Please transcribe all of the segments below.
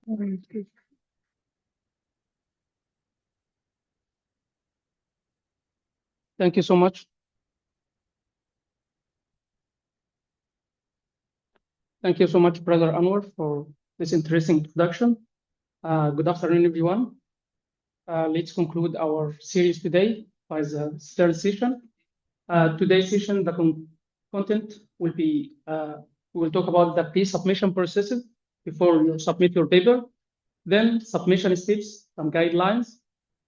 Thank you so much. Thank you so much, Brother Anwar, for this interesting introduction. Good afternoon, everyone. Let's conclude our series today by the third session. Today's session, the content will be, we will talk about the pre-submission processes before you submit your paper, then submission steps, some guidelines,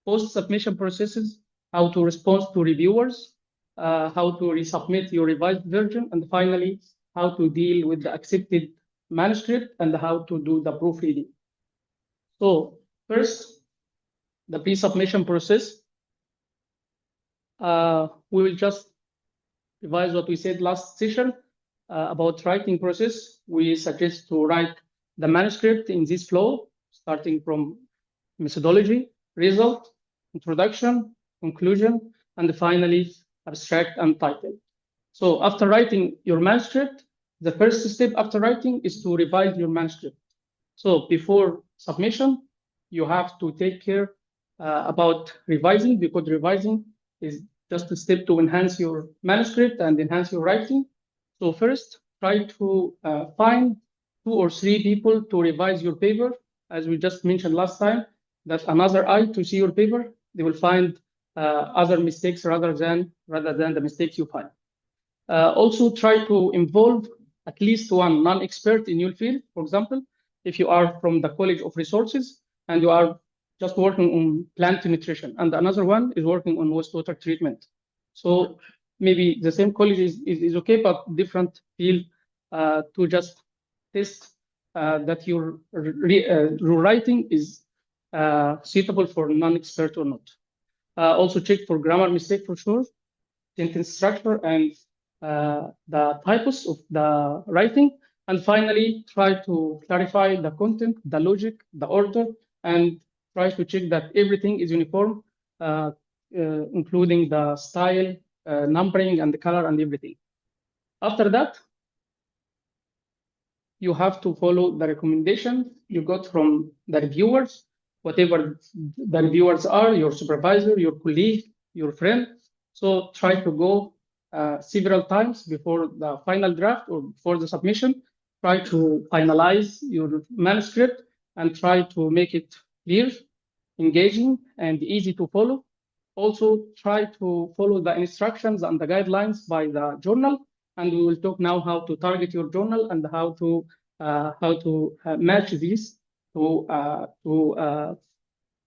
post-submission processes, how to respond to reviewers, how to resubmit your revised version, and finally, how to deal with the accepted manuscript and how to do the proofreading. So first, the pre-submission process. We will just revise what we said last session about writing process. We suggest to write the manuscript in this flow, starting from methodology, result, introduction, conclusion, and finally abstract and title. So after writing your manuscript, the first step after writing is to revise your manuscript. So before submission, you have to take care about revising, because revising is just a step to enhance your manuscript and enhance your writing. So first, try to find 2 or 3 people to revise your paper. As we just mentioned last time, that another eye to see your paper, they will find other mistakes rather than the mistakes you find. Also try to involve at least one non-expert in your field. For example, if you are from the College of Resources and you are just working on plant nutrition and another one is working on wastewater treatment. So maybe the same college is okay, but different field to just test that your writing is suitable for non-expert or not. Also check for grammar mistake for sure, sentence structure, and the typos of the writing. And finally, try to clarify the content, the logic, the order, and try to check that everything is uniform, including the style, numbering, and the color, and everything. After that, you have to follow the recommendation you got from the reviewers, whatever the reviewers are, your supervisor, your colleague, your friend. So try to go several times before the final draft or before the submission. Try to finalize your manuscript and try to make it clear, engaging, and easy to follow. Also, try to follow the instructions and the guidelines by the journal. And we will talk now how to target your journal and how to match these to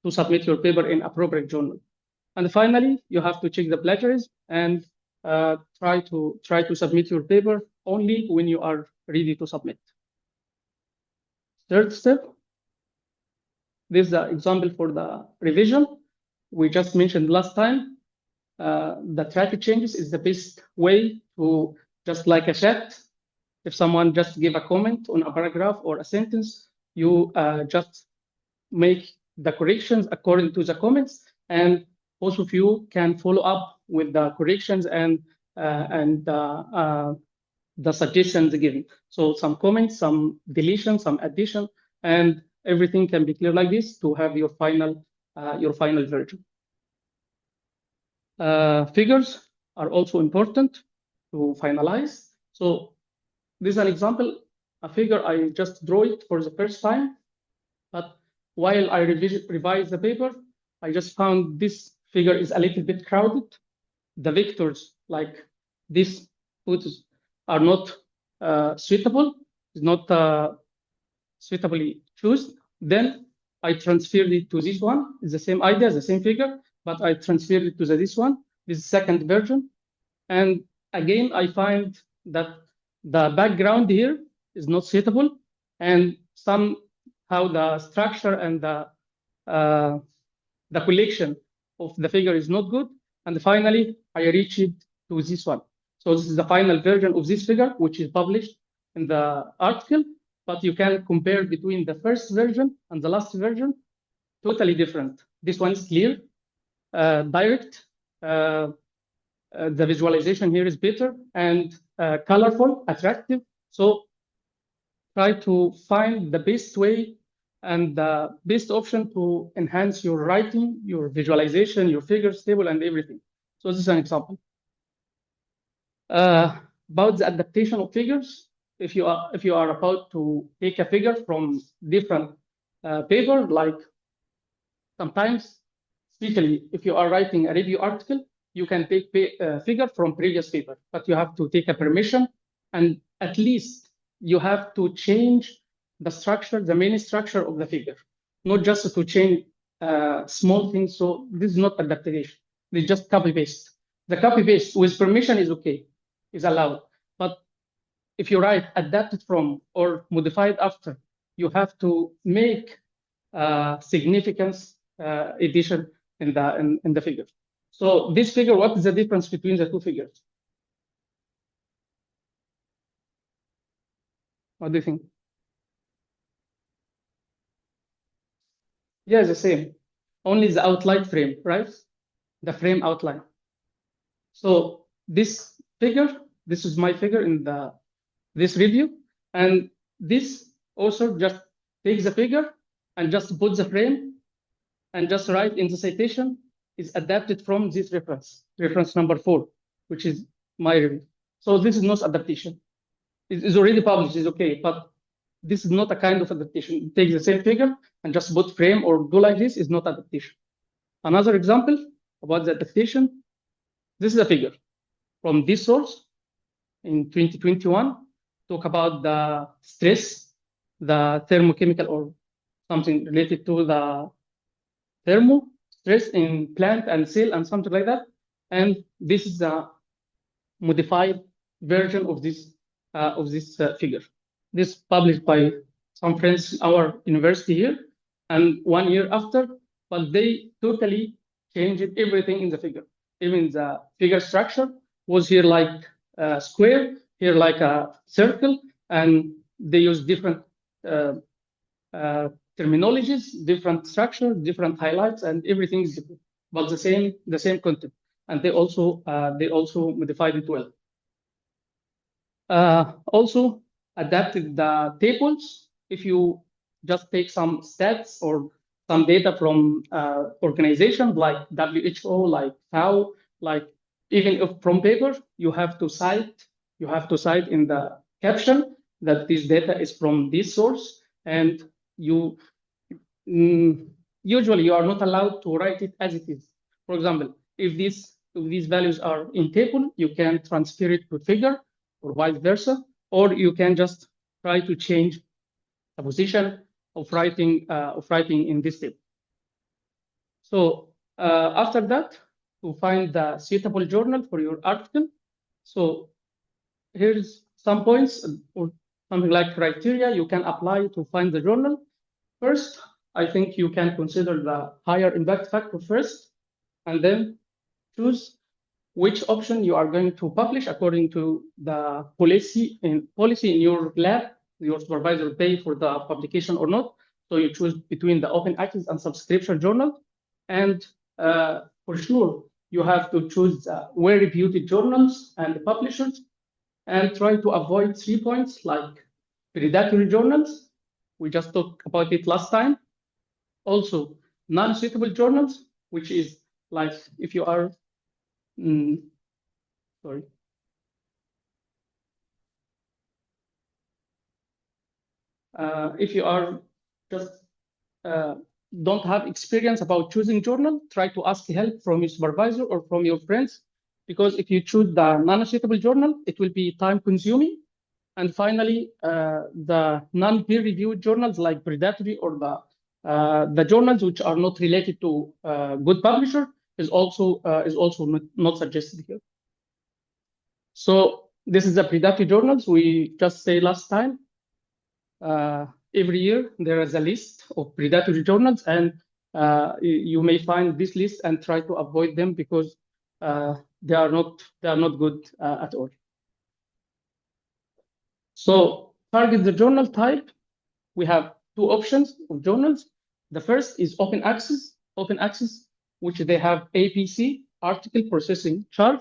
submit your paper in appropriate journal. And finally, you have to check the plagiarism and try to submit your paper only when you are ready to submit. Third step, this is the example for the revision. We just mentioned last time, the track changes is the best way to, just like a chat, if someone just give a comment on a paragraph or a sentence, you just make the corrections according to the comments, and both of you can follow up with the corrections and the suggestions given. So some comments, some deletion, some addition, and everything can be clear like this to have your final version. Figures are also important to finalize. So this is an example, a figure. I just draw it for the first time, but while I revise the paper, I just found this figure is a little bit crowded. The vectors like these photos are not suitable, is not suitably chosen. Then I transferred it to this one. It's the same idea, the same figure, but I transferred it to this one, this second version. And again, I find that the background here is not suitable, and somehow the structure and the collection of the figure is not good. And finally, I reached to this one. So this is the final version of this figure, which is published in the article, but you can compare between the first version and the last version, totally different. This one is clear, direct, the visualization here is better, and colorful, attractive. So try to find the best way and the best option to enhance your writing, your visualization, your figures table, and everything. So this is an example. About the adaptation of figures, if you are about to take a figure from different paper, like sometimes, especially if you are writing a review article, you can take figure from previous paper, but you have to take a permission, and at least you have to change the structure, the main structure of the figure, not just to change small things. So this is not adaptation. It's just copy paste. The copy paste with permission is okay, is allowed. But if you write adapted from or modified after, you have to make significance addition in the figure. So this figure, what is the difference between the two figures? What do you think? Yeah, the same. Only the outline frame, right? The frame outline. So this figure, this is my figure in this review, and this author just takes the figure and just puts the frame and just write in the citation is adapted from this reference number 4, which is my review. So this is not adaptation. It is already published, it's okay, but this is not a kind of adaptation. Take the same figure and just put frame or do like this is not adaptation. Another example about the adaptation, this is a figure from this source in 2021, talk about the stress, the thermochemical or something related to the thermo stress in plant and cell and something like that. And this is a modified version of this figure. This published by some friends in our university here, and 1 year after, but they totally changed everything in the figure. Even the figure structure was here like a square, here like a circle, and they use different terminologies, different structure, different highlights, and everything is different, but the same content. And they also modified it well. Also adapted the tables. If you just take some stats or some data from organizations like WHO, like FAO, like even if from paper, you have to cite in the caption that this data is from this source, and you usually you are not allowed to write it as it is. For example, if these values are in table, you can transfer it to figure or vice versa, or you can just try to change the position of writing in this table. So after that, to find the suitable journal for your article. So here's some points or something like criteria you can apply to find the journal. First, I think you can consider the higher impact factor first, and then choose which option you are going to publish according to the policy in your lab. Your supervisor will pay for the publication or not. So you choose between the open access and subscription journal. And for sure, you have to choose well-reputed journals and publishers, and try to avoid 3 points like predatory journals. We just talked about it last time. Also, non-suitable journals, which is like if you are sorry. If you are just don't have experience about choosing journal, try to ask help from your supervisor or from your friends, because if you choose the non-suitable journal, it will be time-consuming. And finally, the non-peer-reviewed journals like predatory or the journals which are not related to good publisher is also not suggested here. So this is the predatory journals we just say last time. Every year there is a list of predatory journals, and you may find this list and try to avoid them because they are not good at all. So target the journal type. We have 2 options of journals. The first is open access, which they have APC, article processing charge.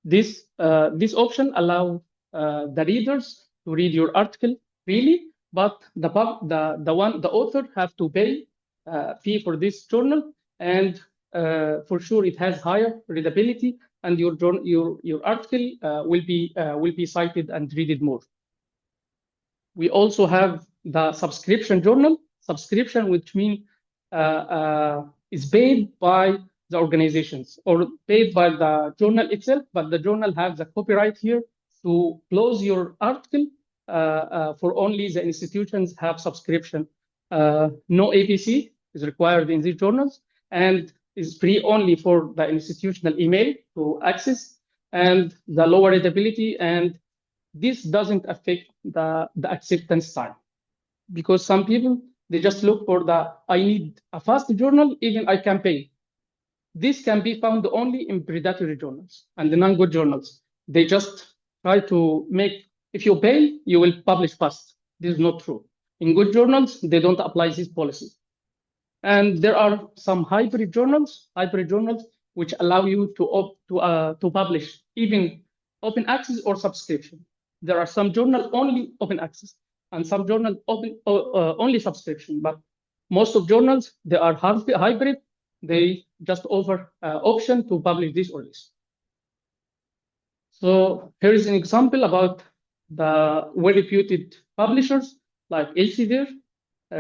This option allows the readers to read your article freely, but the author have to pay fee for this journal, and for sure it has higher readability, and your article will be cited and read more. We also have the subscription journal. Subscription, which means is paid by the organizations or paid by the journal itself, but the journal has the copyright here to close your article for only the institutions have subscription. No APC is required in these journals, and is free only for the institutional email to access, and the lower readability, and this doesn't affect the acceptance time, because some people, they just look for I need a fast journal, even I can pay. This can be found only in predatory journals and the non-good journals. They just try to make, if you pay, you will publish fast. This is not true. In good journals, they don't apply this policy. And there are some hybrid journals which allow you to publish even open access or subscription. There are some journals only open access and some journals only subscription, but most of journals, they are hybrid. They just offer option to publish this or this. So here is an example about the well-reputed publishers like Elsevier,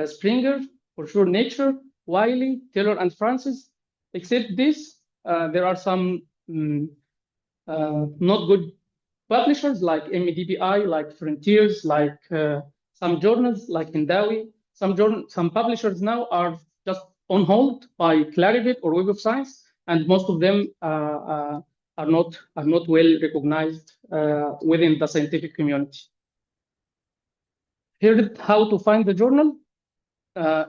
Springer, for sure Nature, Wiley, Taylor and Francis. Except this, there are some not good publishers like MEDBI, like Frontiers, like some journals like Hindawi. Some publishers now are just on hold by Clarivate or Web of Science, and most of them are not well recognized within the scientific community. Here, how to find the journal.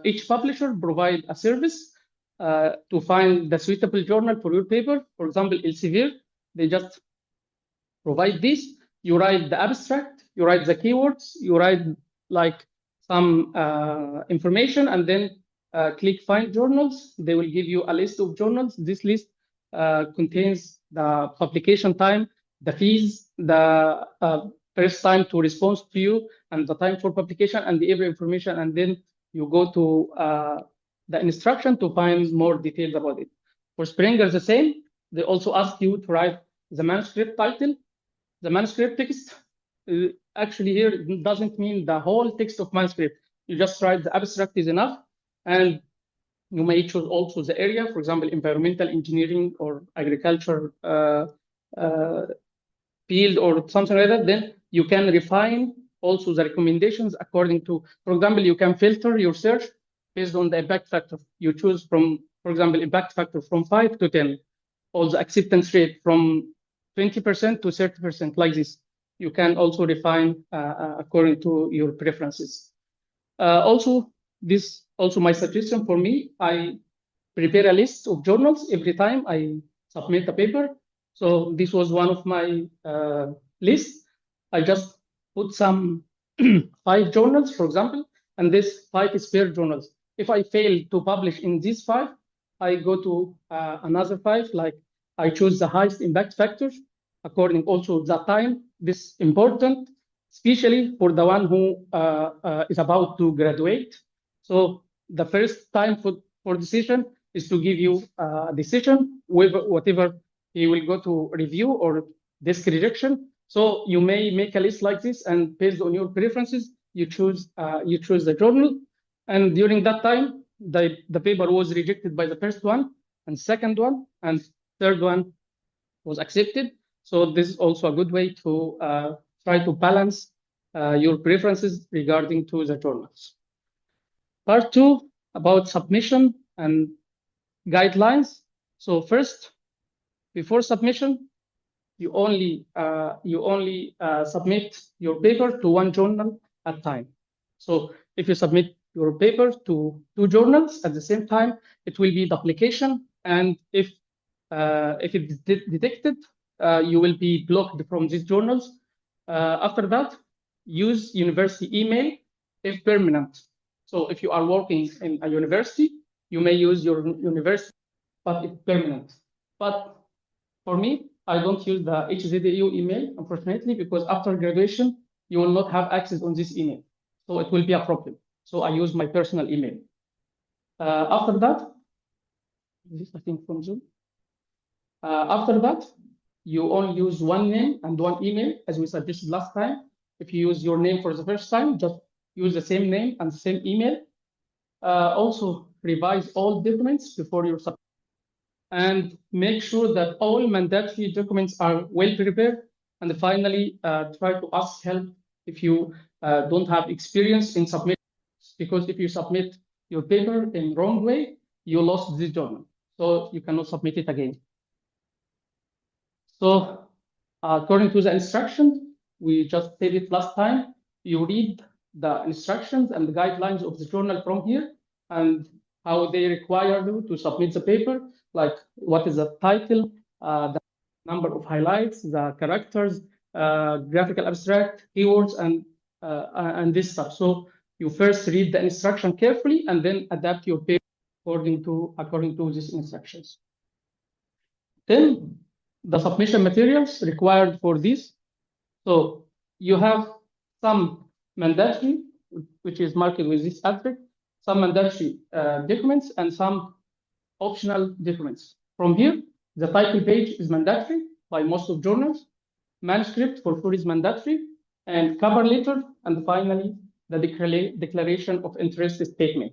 Each publisher provides a service to find the suitable journal for your paper. For example, Elsevier, they just provide this. You write the abstract, you write the keywords, you write like some information, and then click Find Journals. They will give you a list of journals. This list contains the publication time, the fees, the first time to respond to you, and the time for publication, and every information. And then you go to the instruction to find more details about it. For Springer, the same. They also ask you to write the manuscript title, the manuscript text. Actually, here it doesn't mean the whole text of manuscript. You just write the abstract is enough, and you may choose also the area, for example, environmental engineering or agriculture field or something like that. Then you can refine also the recommendations according to, for example, you can filter your search based on the impact factor. You choose from, for example, impact factor from 5 to 10, or the acceptance rate from 20% to 30%, like this. You can also refine according to your preferences. Also, my suggestion for me, I prepare a list of journals every time I submit a paper. So this was one of my lists. I just put some 5 journals, for example, and this 5 is spare journals. If I fail to publish in these 5, I go to another 5, like I choose the highest impact factors according also the time. This is important, especially for the one who is about to graduate. So the first time for decision is to give you a decision with whatever he will go to review or desk rejection. So you may make a list like this, and based on your preferences, you choose the journal. And during that time, the paper was rejected by the first one, and second one, and third one was accepted. So this is also a good way to try to balance your preferences regarding to the journals. Part 2 about submission and guidelines. So first, before submission, you only submit your paper to one journal at a time. So if you submit your paper to 2 journals at the same time, it will be duplication, and if it is detected, you will be blocked from these journals. After that, use university email if permanent. So if you are working in a university, you may use your university, but it's permanent. But for me, I don't use the HZDU email, unfortunately, because after graduation, you will not have access on this email. so it will be a problem. So I use my personal email. After that, this I think from Zoom. After that, you only use one name and one email, as we suggested last time. If you use your name for the first time, just use the same name and the same email. Also, revise all documents before you submit, and make sure that all mandatory documents are well prepared. And finally, try to ask help if you don't have experience in submitting, because if you submit your paper in wrong way, you lost this journal, so you cannot submit it again. So according to the instruction, we just said it last time, you read the instructions and the guidelines of the journal from here, and how they require you to submit the paper, like what is the title, the number of highlights, the characters, graphical abstract, keywords, and this stuff. So you first read the instruction carefully and then adapt your paper according to these instructions. Then the submission materials required for this. So you have some mandatory, which is marked with this asterisk, some mandatory documents and some optional documents. From here, the title page is mandatory by most of journals, manuscript for sure is mandatory, and cover letter, and finally the declaration of interest statement.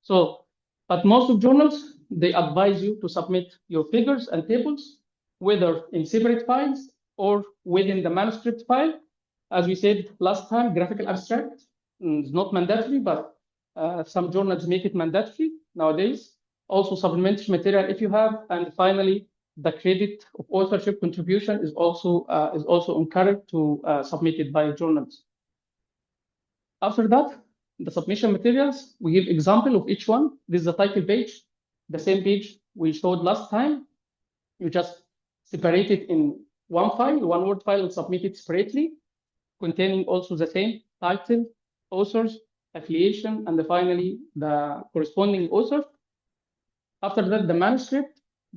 So, but most of journals, they advise you to submit your figures and tables, whether in separate files or within the manuscript file. As we said last time, graphical abstract is not mandatory, but some journals make it mandatory nowadays. Also supplementary material if you have, and finally, the credit of authorship contribution is also encouraged to submit it by journals. After that, the submission materials, we give example of each one. This is the title page, the same page we showed last time. You just separate it in one file, one Word file, and submit it separately, containing also the same title, authors, affiliation, and finally the corresponding author. After that, the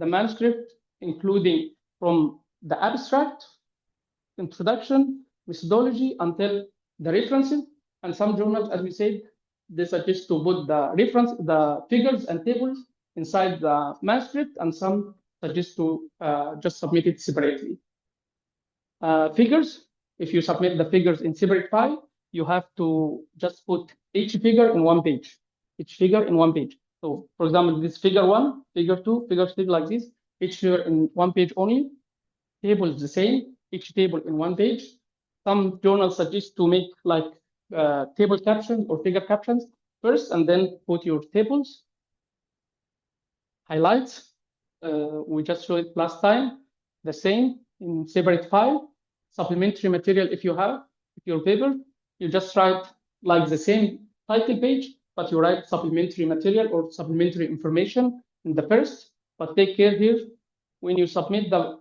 manuscript including from the abstract, introduction, methodology, until the references. And some journals, as we said, they suggest to put the figures and tables inside the manuscript, and some suggest to just submit it separately. Figures, if you submit the figures in separate file, you have to just put each figure in one page. Each figure in one page. So, for example, this figure 1, figure 2, figure 3, like this, each figure in one page only. Tables the same, each table in one page. Some journals suggest to make like table captions or figure captions first, and then put your tables. Highlights, we just showed it last time, the same in separate file. Supplementary material if you have, if your paper, you just write like the same title page, but you write supplementary material or supplementary information in the first. But take care here, when you submit the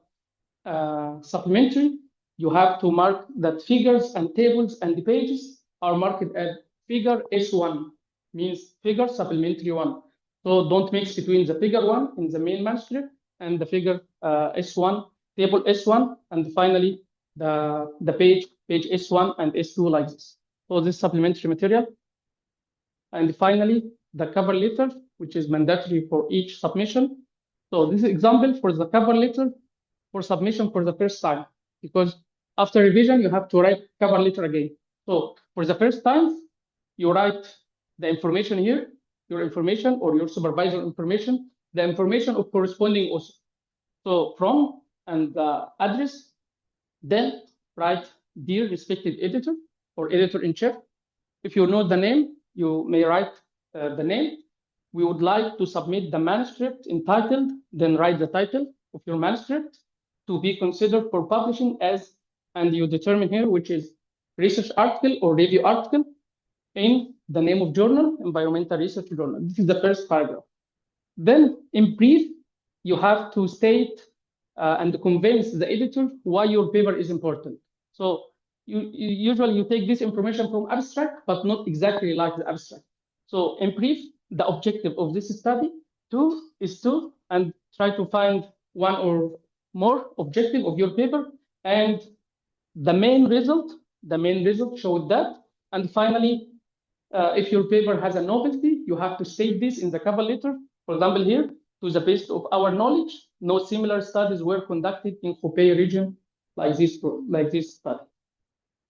supplementary, you have to mark that figures and tables and the pages are marked as figure S1, means figure supplementary 1. So don't mix between the figure 1 in the main manuscript and the figure S1, table S1, and finally the page S1 and S2 like this. So this supplementary material. And finally, the cover letter, which is mandatory for each submission. So this is example for the cover letter for submission for the first time, because after revision, you have to write cover letter again. So for the first time, you write the information here, your information or your supervisor information, the information of corresponding author. So from and the address, then write dear respected editor or editor-in-chief. If you know the name, you may write the name. We would like to submit the manuscript entitled, then write the title of your manuscript to be considered for publishing as, and you determine here which is research article or review article in the name of journal, environmental research journal. This is the first paragraph. Then in brief, you have to state and convince the editor why your paper is important. So usually you take this information from abstract, but not exactly like the abstract. So in brief, the objective of this study is to try to find one or more objective of your paper, and the main result showed that. And finally, If your paper has a novelty, you have to state this in the cover letter. For example, here, to the best of our knowledge, no similar studies were conducted in Hubei region like this study.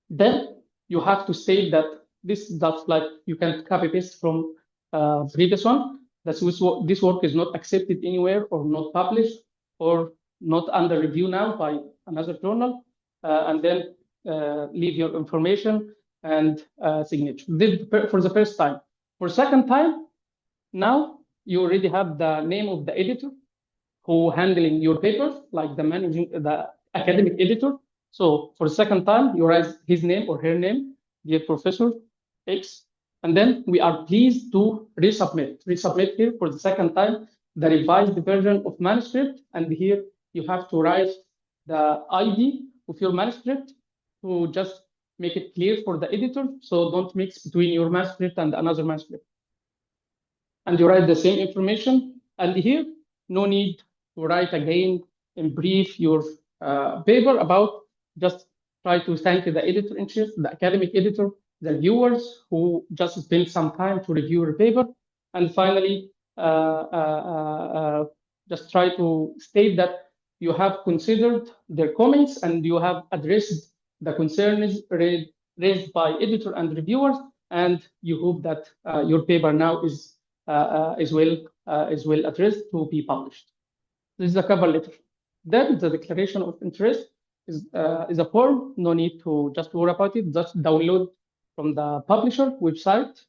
Then you have to state that that's like you can copy paste from previous one. That this work is not accepted anywhere or not published or not under review now by another journal, and then leave your information and signature. This for the first time. For second time, now you already have the name of the editor who handling your paper, like the academic editor. So for the second time, you write his name or her name, dear Professor X, and then we are pleased to resubmit here for the second time the revised version of manuscript, and here you have to write the ID of your manuscript to just make it clear for the editor, so don't mix between your manuscript and another manuscript. And you write the same information, and here no need to write again in brief your paper about, just try to thank the editor-in-chief, the academic editor, the viewers who just spent some time to review your paper, and finally just try to state that you have considered their comments and you have addressed the concerns raised by editor and reviewers, and you hope that your paper now is well addressed to be published. This is a cover letter. Then the declaration of interest is a form. No need to just worry about it. Just download from the publisher website.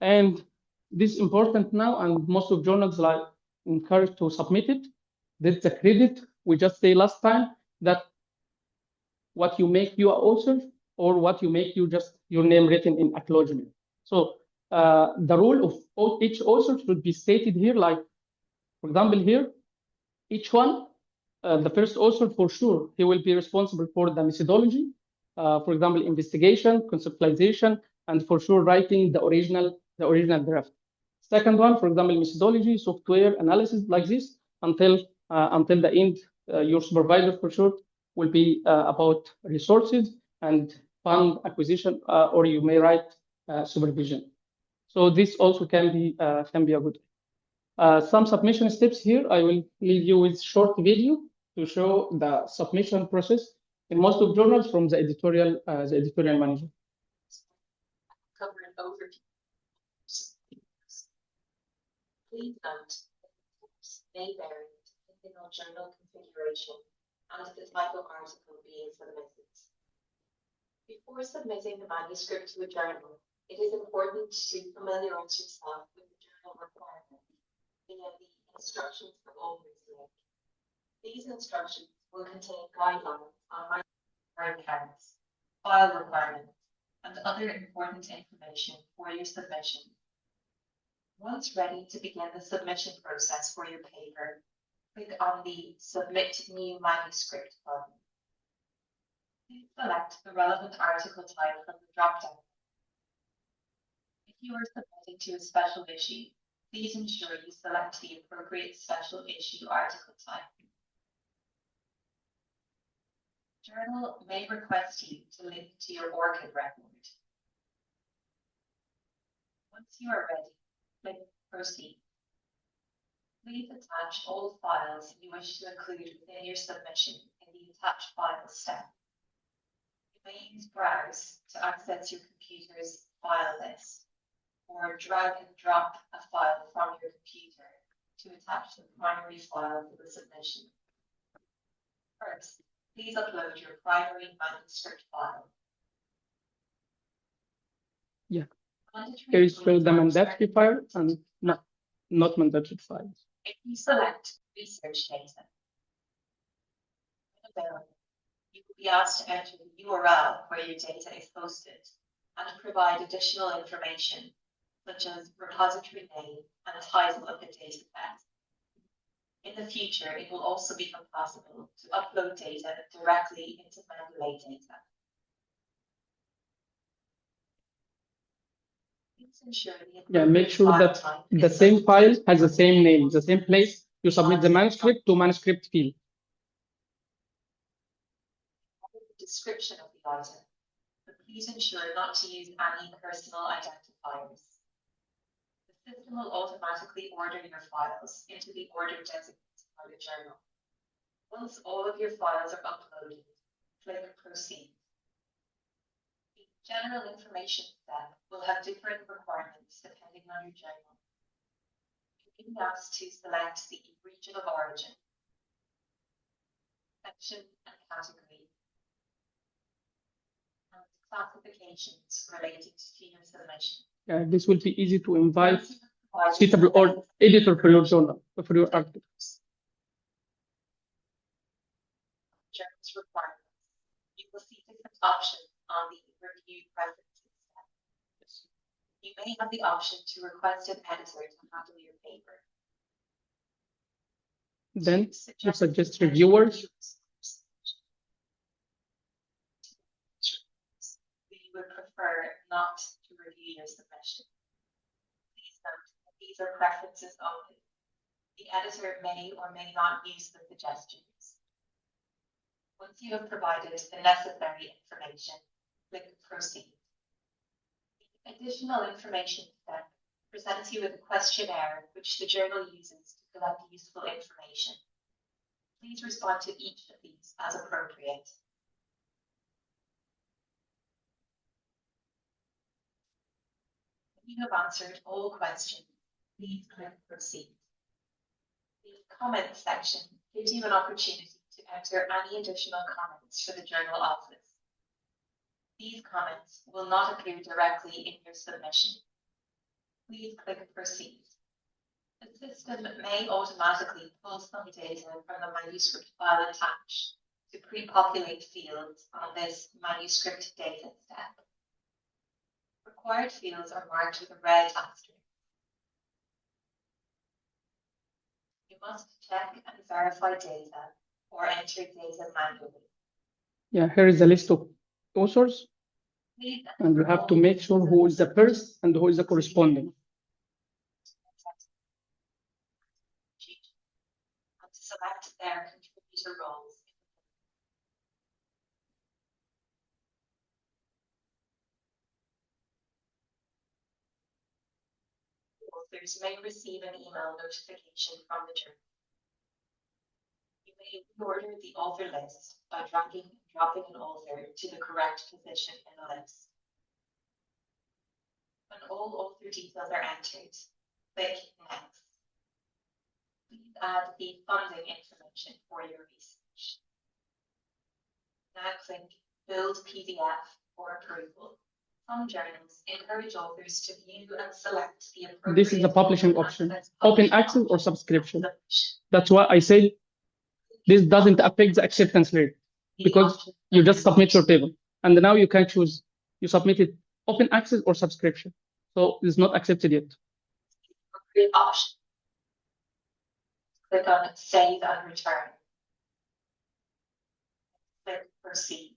And this is important now, and most of journals like encouraged to submit it. This is the credit. We just say last time that what you make you are author, or what you make you just your name written in acknowledgement. So the role of each author should be stated here, like, for example, here, each one, the first author for sure, he will be responsible for the methodology, for example, investigation, conceptualization, and for sure writing the original draft. Second one, for example, methodology, software analysis, like this, until the end. Your supervisor for sure will be about resources and fund acquisition, or you may write supervision. So this also can be a good. Some submission steps here. I will leave you with short video to show the submission process in most of journals from the editorial manager. Cover an overview. Please note that may vary depending on journal configuration and the type of article being submitted. Before submitting the manuscript to a journal, it is important to familiarize yourself with the journal requirements via the instructions for authors link. These instructions will contain guidelines on word counts, file requirements, and other important information for your submission. Once ready to begin the submission process for your paper, click on the Submit New Manuscript button. Please select the relevant article type from the drop-down. If you are submitting to a special issue, please ensure you select the appropriate special issue article type. Journal may request you to link to your ORCID record. Once you are ready, click Proceed. Please attach all files you wish to include within your submission in the Attach Files step. You may use Browse to access your computer's file list, or drag and drop a file from your computer to attach the primary file to the submission. First, please upload your primary manuscript file. Yeah. Here is the mandatory file and not mandatory files. If you select research data, you will be asked to enter the URL where your data is hosted and provide additional information, such as repository name and title of the data set. In the future, it will also become possible to upload data directly into Mendeley data. Make sure that the same file has the same name, the same place you submit the manuscript to manuscript field. The description of the item. but please ensure not to use any personal identifiers. The system will automatically order your files into the order designated by the journal. Once all of your files are uploaded, click Proceed. The general information step will have different requirements depending on your journal. You'll be asked to select the region of origin, section and category, and classifications related to your submission. This will be easy to invite suitable or editor for your journal, for your articles. Journal's requirements. You will see different options on the Review Preferences tab. You may have the option to request an editor to handle your paper. Then you suggest reviewers. We would prefer not to review your submission. Please note that these are preferences only. The editor may or may not use the suggestions. Once you have provided the necessary information, click Proceed. The additional information step presents you with a questionnaire which the journal uses to collect useful information. Please respond to each of these as appropriate. When you have answered all questions, please click Proceed. The comment section gives you an opportunity to enter any additional comments for the journal office. These comments will not appear directly in your submission. Please click Proceed. The system may automatically pull some data from the manuscript file attached to pre-populate fields on this manuscript data step. Required fields are marked with a red asterisk. You must check and verify data or enter data manually. Yeah, here is a list of authors, and you have to make sure who is the first and who is the corresponding. And to select their contributor roles. Authors may receive an email notification from the journal. You may reorder the author list by dragging and dropping an author to the correct position in the list. When all author details are entered, click Next. Please add the funding information for your research. Now click Build PDF for approval. Some journals encourage authors to view and select the appropriate. This is the publishing option, open access or subscription. That's why I say this doesn't affect the acceptance rate, because you just submit your table and now you can choose, you submit it open access or subscription. So it's not accepted yet. Appropriate option. Click on Save and Return. Click Proceed.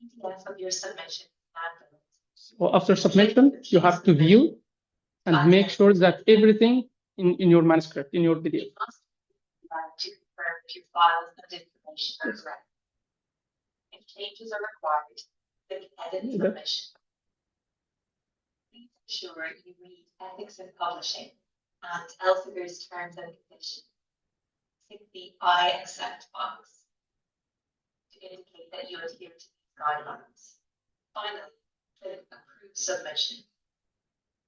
The PDF of your submission. So after submission, you have to view and make sure that everything in your manuscript, in your PDF. You must to confirm if your files and information are correct. If changes are required, click Edit Submission. Please ensure you read Ethics in Publishing and Elsevier's Terms and Conditions. Click the I accept box to indicate that you adhere to these guidelines. Finally, click Approve Submission.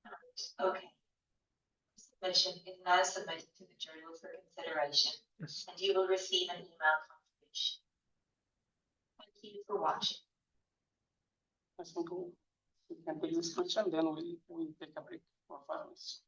And OK. Submission is now submitted to the journal for consideration, Yes. and you will receive an email confirmation. Thank you for watching. I think we can do this question, then we'll take a break for 5 minutes.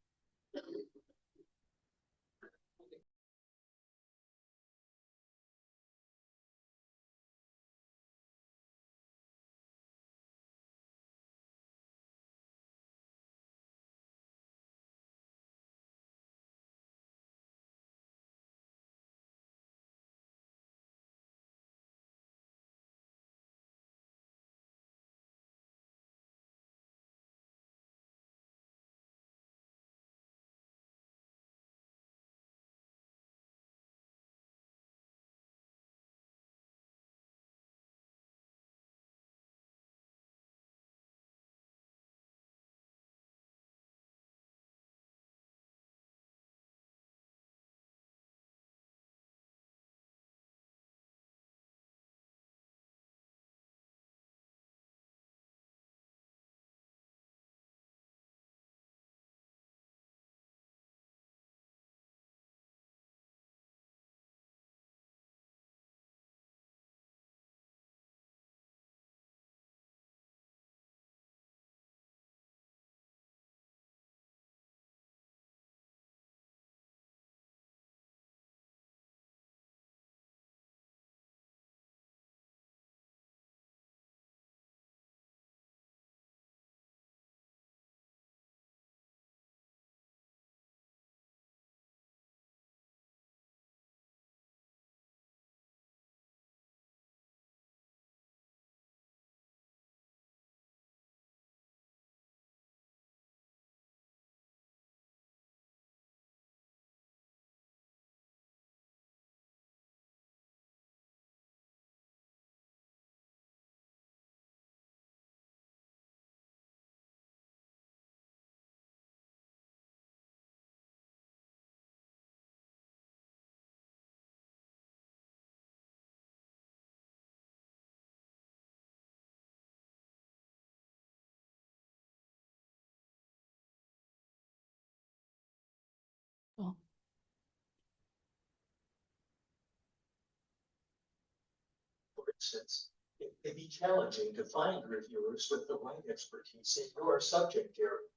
instance, it can be challenging to find reviewers with the right expertise in your subject area.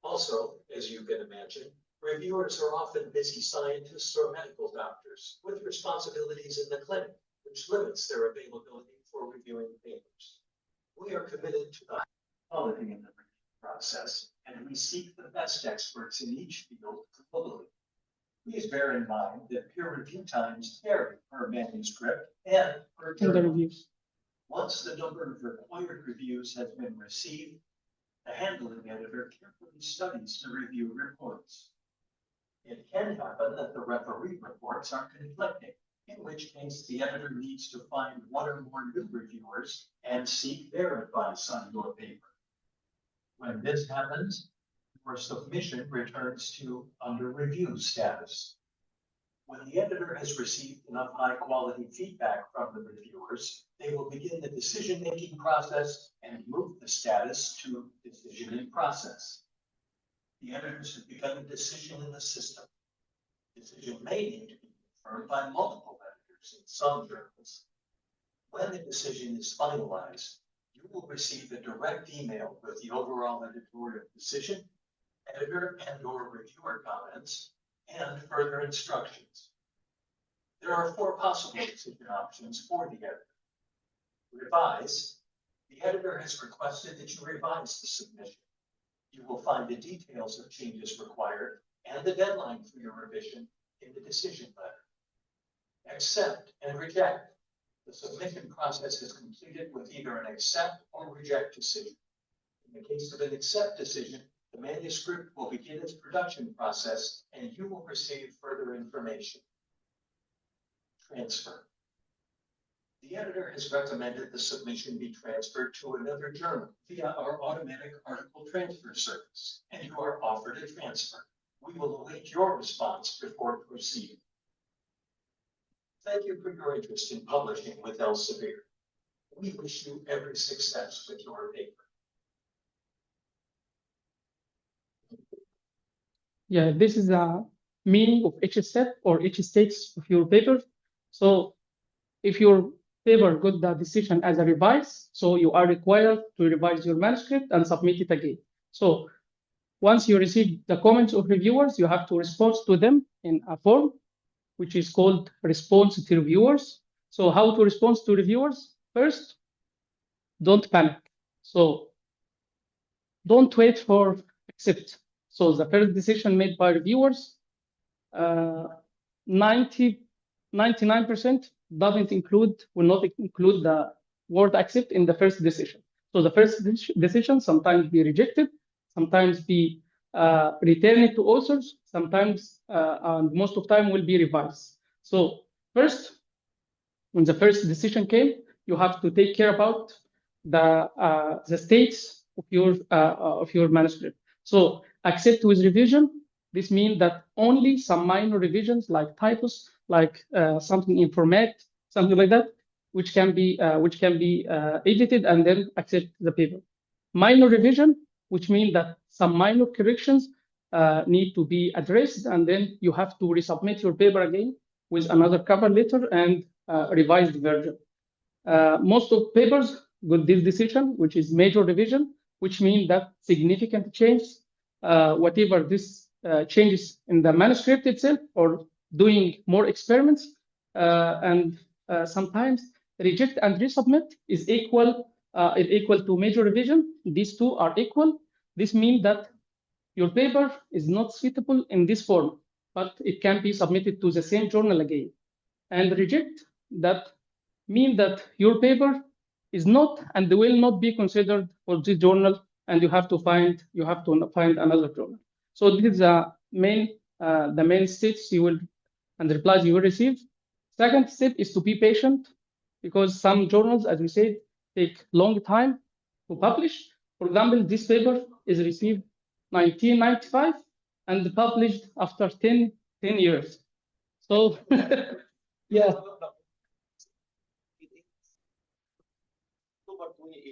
Also, as you can imagine, reviewers are often busy scientists or medical doctors with responsibilities in the clinic, which limits their availability for reviewing papers. We are committed to the quality in the review process, and we seek the best experts in each field globally. Please bear in mind that peer review times vary per manuscript and per in the journal. reviews. Once the number of required reviews has been received, the handling editor carefully studies the review reports. It can happen that the referee reports are conflicting, in which case the editor needs to find one or more new reviewers and seek their advice on your paper. When this happens, your submission returns to under review status. When the editor has received enough high-quality feedback from the reviewers, they will begin the decision-making process and move the status to decision in process. The editors have begun a decision in the system. Decision may need to be confirmed by multiple editors in some journals. When the decision is finalized, you will receive a direct email with the overall editorial decision, editor and/or reviewer comments, and further instructions. There are 4 possible decision options for the editor. Revise. The editor has requested that you revise the submission. You will find the details of changes required and the deadline for your revision in the decision letter. Accept and reject. The submission process is completed with either an accept or reject decision. In the case of an accept decision, the manuscript will begin its production process and you will receive further information. Transfer. The editor has recommended the submission be transferred to another journal via our automatic article transfer service, and you are offered a transfer. We will await your response before proceeding. Thank you for your interest in publishing with Elsevier. We wish you every success with your paper. Yeah, this is the meaning of each step or each stage of your paper. So if your paper got the decision as a revise, so you are required to revise your manuscript and submit it again. So once you receive the comments of reviewers, you have to respond to them in a form, which is called response to reviewers. So how to respond to reviewers? First, don't panic. So don't wait for accept. So the first decision made by reviewers, 99% will not include the word accept in the first decision. So the first decision sometimes be rejected, sometimes be returned to authors, sometimes and most of the time will be revised. So first, when the first decision came, you have to take care about the states of your manuscript. So accept with revision. This means that only some minor revisions like typos, like something in format, something like that, which can be edited and then accept the paper. Minor revision, which means that some minor corrections need to be addressed, and then you have to resubmit your paper again with another cover letter and revised version. Most of papers got this decision, which is major revision, which means that significant change, whatever this changes in the manuscript itself or doing more experiments, and sometimes reject and resubmit is equal to major revision. These two are equal. This means that your paper is not suitable in this form, but it can be submitted to the same journal again. And reject, that means that your paper is not and will not be considered for this journal, and you have to find another journal. So this is the main steps you will and replies you will receive. Second step is to be patient, because some journals, as we said, take long time to publish. For example, this paper is received 1995 and published after 10 years. So yeah.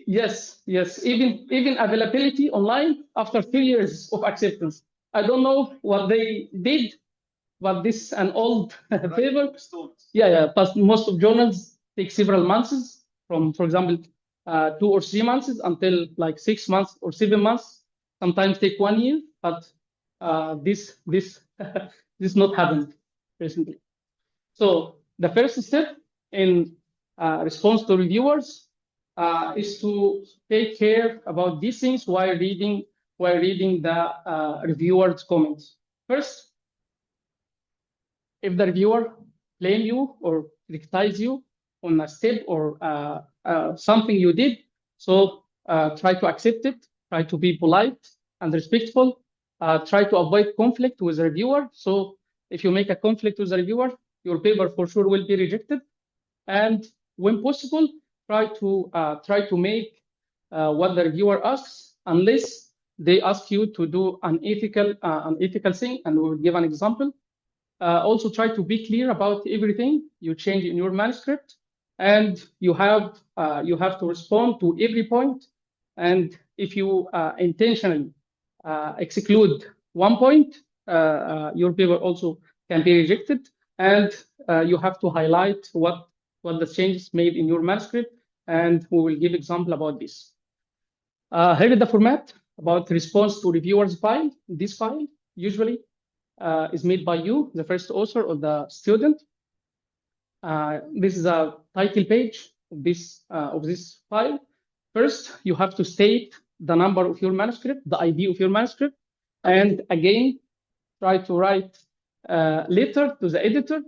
Yes. Even availability online after 3 years of acceptance. I don't know what they did, but this is an old paper. Yeah, but most of journals take several months from, for example, 2 or 3 months until like 6 months or 7 months. Sometimes take 1 year, but this this not happened recently. So the first step in response to reviewers is to take care about these things while reading the reviewers' comments. First, if the reviewer blame you or criticize you on a step or something you did, so try to accept it, try to be polite and respectful, try to avoid conflict with the reviewer. So if you make a conflict with the reviewer, your paper for sure will be rejected. And when possible, try to make what the reviewer asks, unless they ask you to do an ethical thing, and we will give an example. Also, try to be clear about everything you change in your manuscript, and you have to respond to every point. And if you intentionally exclude one point, your paper also can be rejected. And you have to highlight what the changes made in your manuscript, and we will give example about this. Here is the format about response to reviewers file. This file usually is made by you, the first author or the student. This is a title page of this file. First, you have to state the number of your manuscript, the ID of your manuscript, and again, try to write a letter to the editor.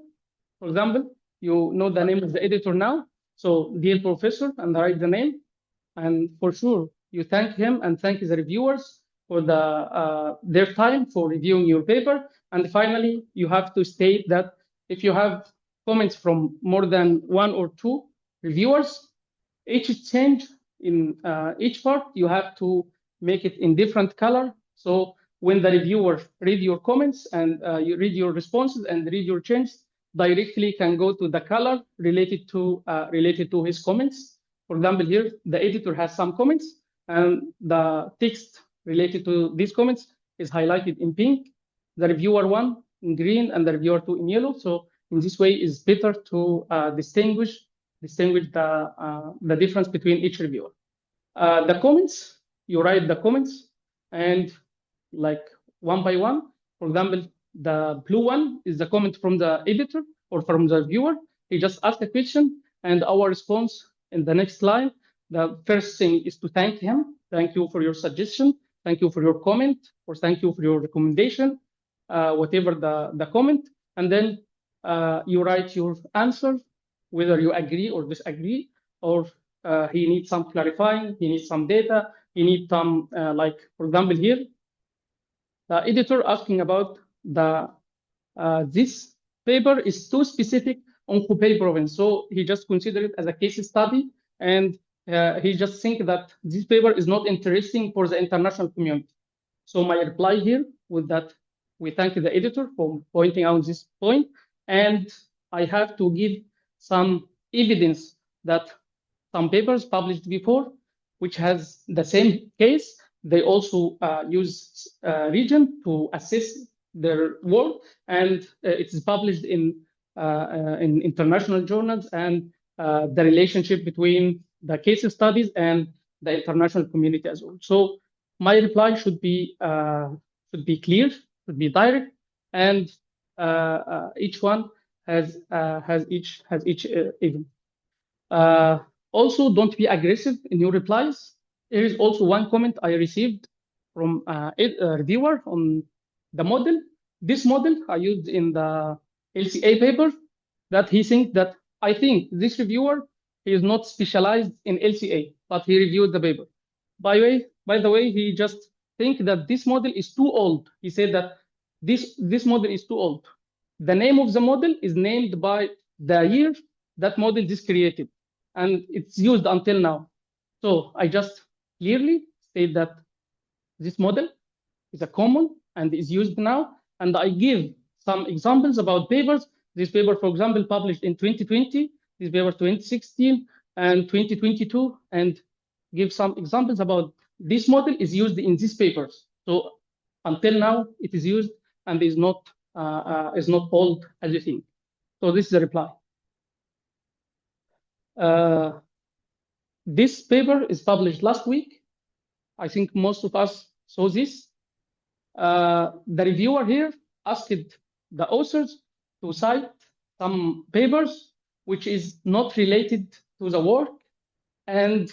For example, you know the name of the editor now, so dear professor, and write the name, and for sure you thank him and thank the reviewers for their time for reviewing your paper. And finally, you have to state that if you have comments from more than 1 or 2 reviewers, each change in each part, you have to make it in different color. So when the reviewer read your comments and you read your responses and read your changes, directly can go to the color related to his comments. For example, here the editor has some comments, and the text related to these comments is highlighted in pink, the reviewer 1 in green, and the reviewer 2 in yellow. So in this way, it's better to distinguish the difference between each reviewer. The comments, you write the comments, and like one by one. For example, the blue one is the comment from the editor or from the reviewer. He just asked a question, and our response in the next line, the first thing is to thank him. Thank you for your suggestion. Thank you for your comment, or thank you for your recommendation, whatever the comment. And then you write your answer, whether you agree or disagree, or he needs some clarifying, he needs some data, he needs some, like, for example, here, the editor asking about this paper is too specific on Hubei province. So he just considered it as a case study, and he just think that this paper is not interesting for the international community. So my reply here was that we thank the editor for pointing out this point, and I have to give some evidence that some papers published before, which has the same case, they also use region to assess their work, and it is published in international journals, and the relationship between the case studies and the international community as well. So my reply should be clear, should be direct, and each one has each even. Also, don't be aggressive in your replies. There is also one comment I received from a reviewer on the model. This model I used in the LCA paper, that he thinks that I think this reviewer, he is not specialized in LCA, but he reviewed the paper. By the way, he just think that this model is too old. He said that this model is too old. The name of the model is named by the year that model is created, and it's used until now. So I just clearly state that this model is a common and is used now, and I give some examples about papers. This paper, for example, published in 2020, this paper 2016 and 2022, and give some examples about this model is used in these papers. So until now, it is used and is not old as you think. So this is the reply. This paper is published last week. I think most of us saw this. The reviewer here asked the authors to cite some papers which is not related to the work. And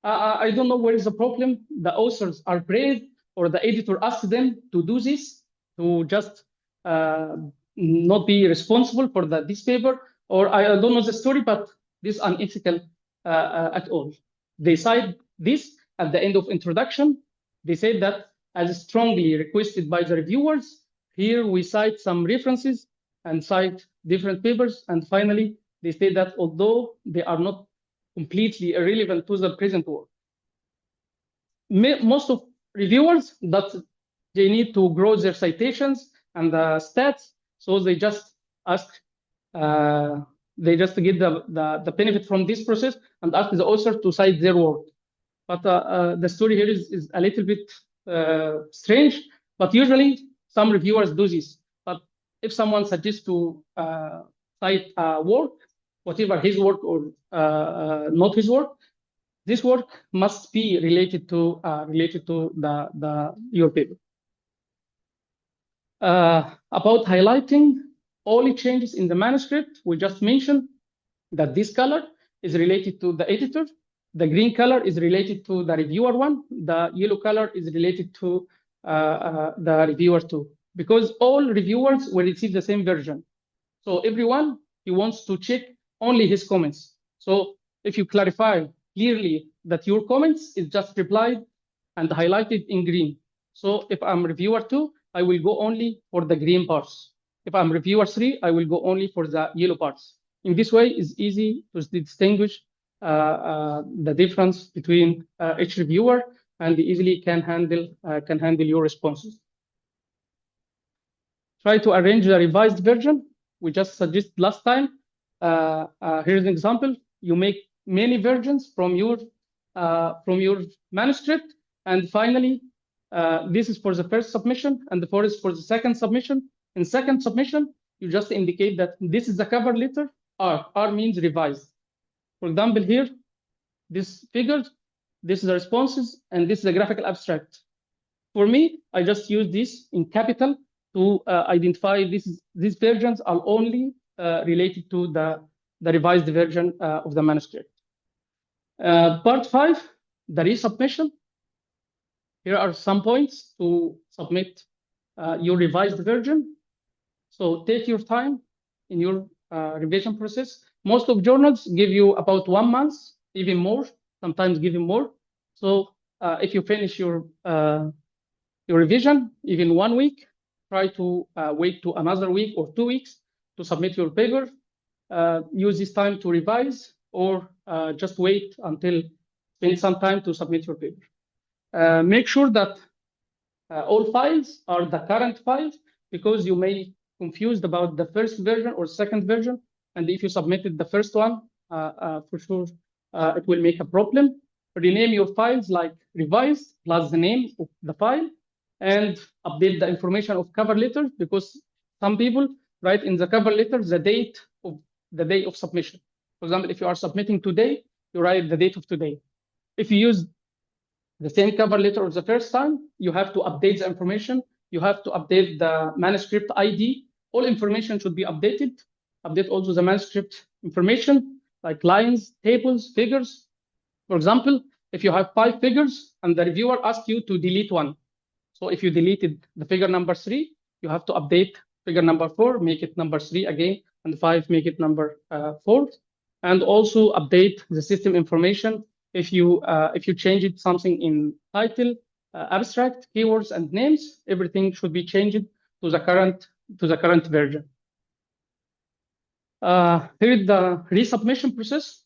I don't know where is the problem. The authors are brave, or the editor asked them to do this, to just not be responsible for this paper, or I don't know the story, but this is unethical at all. They cite this at the end of introduction. They said that as strongly requested by the reviewers, here we cite some references and cite different papers. And finally, they say that although they are not completely irrelevant to the present work, most of reviewers that they need to grow their citations and the stats, so they just ask, they just get the benefit from this process and ask the author to cite their work. But the story here is a little bit strange, but usually some reviewers do this. But if someone suggests to cite work, whatever his work or not his work, this work must be related to your paper. About highlighting all changes in the manuscript, we just mentioned that this color is related to the editor. The green color is related to the reviewer one. The yellow color is related to the reviewer two, because all reviewers will receive the same version. So everyone, he wants to check only his comments. So if you clarify clearly that your comments is just replied and highlighted in green. So if I'm reviewer two, I will go only for the green parts. If I'm reviewer three, I will go only for the yellow parts. In this way, it's easy to distinguish the difference between each reviewer, and easily can handle your responses. Try to arrange the revised version. We just suggested last time. Here's an example. You make many versions from your manuscript, and finally, this is for the first submission, and the first for the second submission. In second submission, you just indicate that this is the cover letter. R means revised. For example, here, this figure, this is the responses, and this is the graphical abstract. For me, I just use this in capital to identify these versions are only related to the revised version of the manuscript. Part 5, the resubmission. Here are some points to submit your revised version. So take your time in your revision process. Most of journals give you about 1 month, even more, sometimes give you more. So if you finish your revision, even 1 week, try to wait to another week or 2 weeks to submit your paper. Use this time to revise, or just wait until spend some time to submit your paper. Make sure that all files are the current files, because you may confused about the first version or second version. And if you submitted the first one, for sure, it will make a problem. Rename your files like revised plus the name of the file, and update the information of cover letter, because some people write in the cover letter the date of submission. For example, if you are submitting today, you write the date of today. If you use the same cover letter of the first time, you have to update the information. You have to update the manuscript ID. All information should be updated. Update also the manuscript information, like lines, tables, figures. For example, if you have 5 figures and the reviewer asks you to delete one. So if you deleted the figure number 3, you have to update figure number 4, make it number 3 again, and 5, make it number 4. And also update the system information. If you changed something in title, abstract, keywords, and names, everything should be changed to the current version. Here is the resubmission process.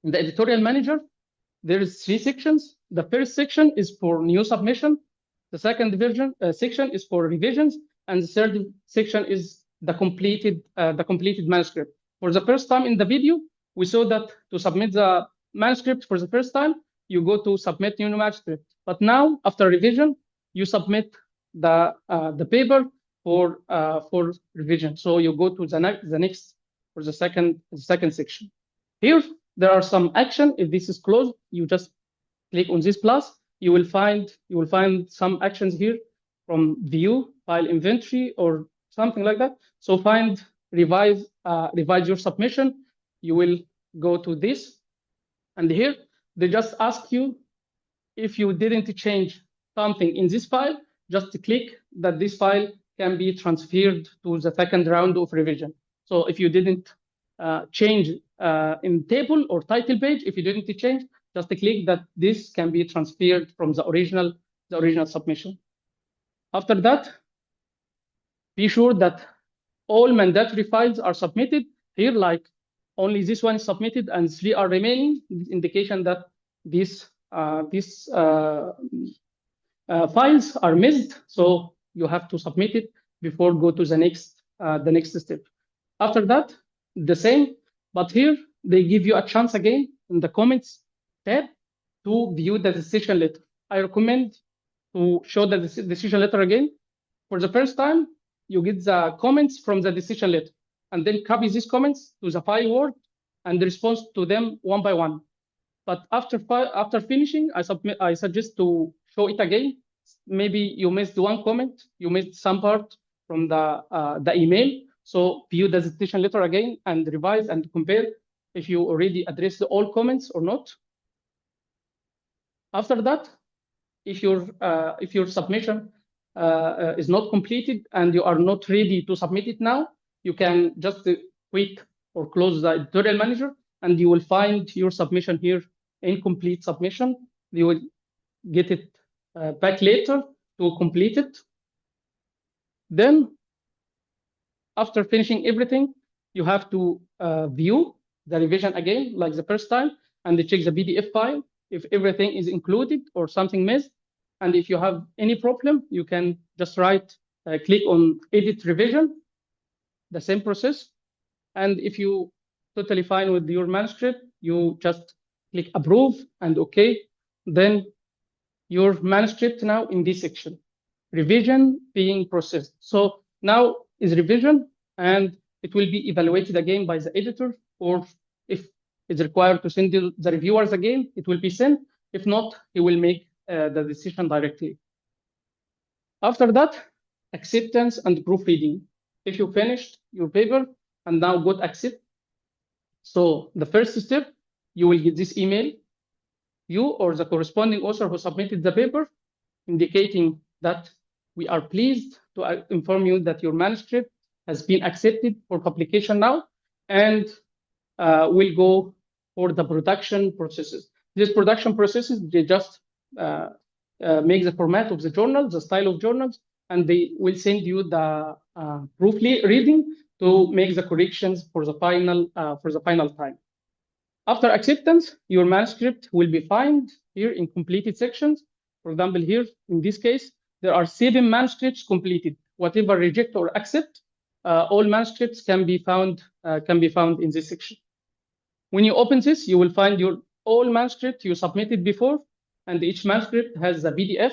In the editorial manager, there is 3 sections. The first section is for new submission. The second section is for revisions, and the third section is the completed manuscript. For the first time in the video, we saw that to submit the manuscript for the first time, you go to submit new manuscript. But now, after revision, you submit the paper for revision. So you go to the next for the second section. Here, there are some action. If this is closed, you just click on this plus. You will find some actions here from view, file inventory, or something like that. So find revise your submission. You will go to this, and here they just ask you if you didn't change something in this file, just click that this file can be transferred to the second round of revision. So if you didn't change in table or title page, if you didn't change, just click that this can be transferred from the original submission. After that, be sure that all mandatory files are submitted. Here, like only this one is submitted and 3 are remaining, indication that these files are missed. So you have to submit it before go to the next step. After that, the same, but here they give you a chance again in the comments tab to view the decision letter. I recommend to show the decision letter again. For the first time, you get the comments from the decision letter, and then copy these comments to the file Word and respond to them one by one. But after finishing, I suggest to show it again. Maybe you missed one comment, you missed some part from the email. So view the decision letter again and revise and compare if you already addressed all comments or not. After that, if your submission is not completed and you are not ready to submit it now, you can just quit or close the editorial manager, and you will find your submission here, incomplete submission. You will get it back later to complete it. Then, after finishing everything, you have to view the revision again, like the first time, and check the PDF file if everything is included or something missed. And if you have any problem, you can just click on Edit Revision, the same process. And if you totally fine with your manuscript, you just click Approve and OK. Then your manuscript now in this section, revision being processed. So now is revision, and it will be evaluated again by the editor, or if it's required to send the reviewers again, it will be sent. If not, he will make the decision directly. After that, acceptance and proofreading. If you finished your paper and now got accept, so the first step, you will get this email, you or the corresponding author who submitted the paper, indicating that we are pleased to inform you that your manuscript has been accepted for publication now, and will go for the production processes. These production processes, they just make the format of the journal, the style of journals, and they will send you the proofreading to make the corrections for the final time. After acceptance, your manuscript will be found here in completed sections. For example, here in this case, there are 7 manuscripts completed. Whatever reject or accept, all manuscripts can be found in this section. When you open this, you will find your all manuscript you submitted before, and each manuscript has the PDF,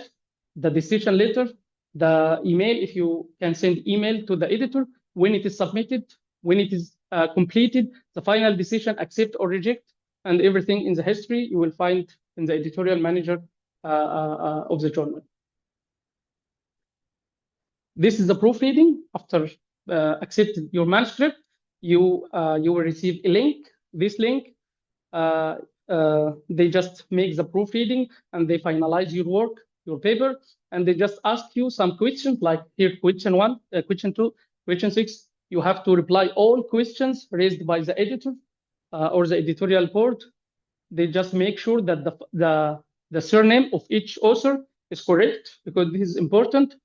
the decision letter, the email, if you can send email to the editor, when it is submitted, when it is completed, the final decision, accept or reject, and everything in the history you will find in the editorial manager of the journal. This is the proofreading. After accepted your manuscript, you will receive a link. This link, they just make the proofreading and they finalize your work, your paper, and they just ask you some questions, like here, question 1, question 2, question 6. You have to reply all questions raised by the editor or the editorial board. They just make sure that the surname of each author is correct, because this is important.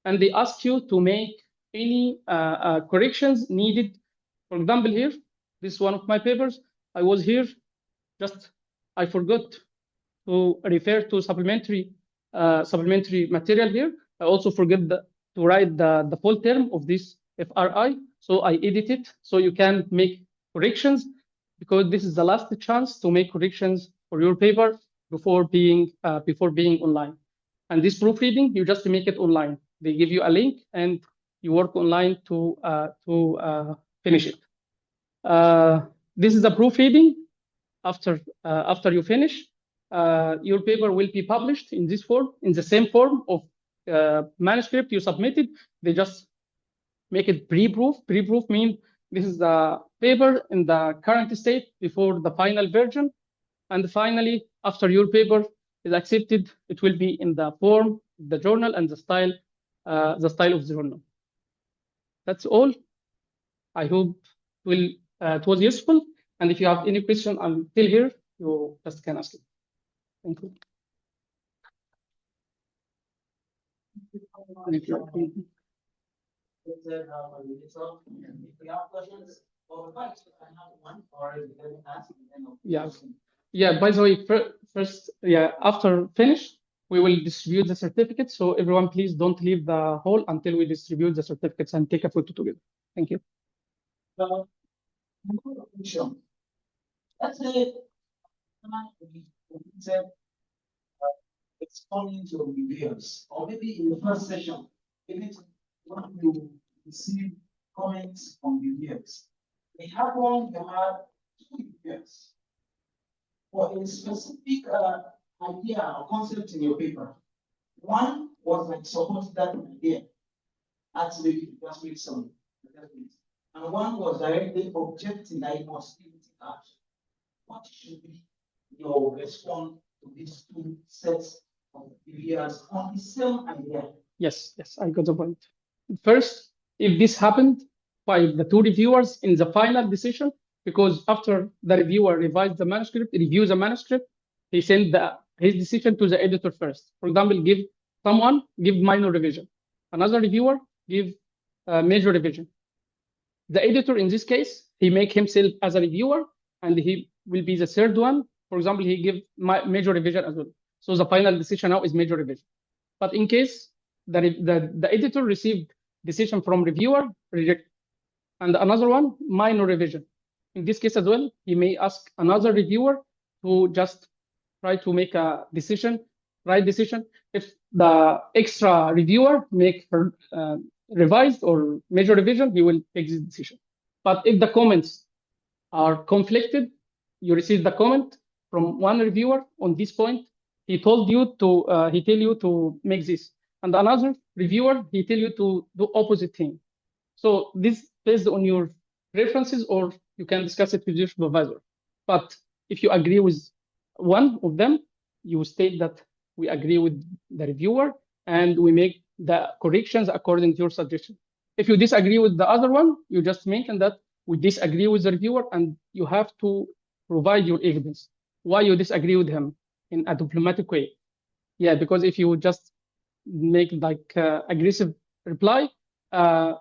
And they ask you to make any corrections needed. For example, here, this is one of my papers. I was here, I forgot to refer to supplementary material here. I also forget to write the full term of this FRI. So I edit it so you can make corrections, because this is the last chance to make corrections for your paper before being online. And this proofreading, you just make it online. They give you a link and you work online to finish it. This is the proofreading. after you finish, your paper will be published in this form, in the same form of manuscript you submitted. They just make it pre-proof. Pre-proof means this is the paper in the current state before the final version. And finally, after your paper is accepted, it will be in the form, the journal, and the style of the journal. That's all. I hope it was useful. And if you have any question, I'm still here. You just can ask it. Thank you. Thank you. If we have questions, Yeah. By the way, first, after finish, we will distribute the certificates. So everyone, please don't leave the hall until we distribute the certificates and take a photo together. Thank you. Let's say it's coming to reviewers, or maybe in the first session, when you receive comments from reviewers. They have one, you have two reviewers for a specific idea or concept in your paper. One was like support that idea. That's maybe just make some. And one was directly objecting that it must be out. What should be your response to these two sets of reviewers on the same idea? Yes, I got the point. First, if this happened by the two reviewers in the final decision, because after the reviewer reviews the manuscript, he sends his decision to the editor first. For example, give minor revision. Another reviewer give major revision. The editor, in this case, he make himself as a reviewer, and he will be the third one. For example, he give major revision as well. So the final decision now is major revision. But in case the editor received decision from reviewer, reject, and another one, minor revision. In this case as well, he may ask another reviewer to just try to make a decision, right decision. If the extra reviewer make revised or major revision, he will take this decision. But if the comments are conflicted, you receive the comment from one reviewer on this point, he tell you to make this, and another reviewer he tell you to do opposite thing. So this based on your preferences, or you can discuss it with your supervisor. But if you agree with one of them, you state that we agree with the reviewer and we make the corrections according to your suggestion. If you disagree with the other one, you just mention that we disagree with the reviewer, and you have to provide your evidence why you disagree with him in a diplomatic way. Yeah, because if you just make like aggressive reply,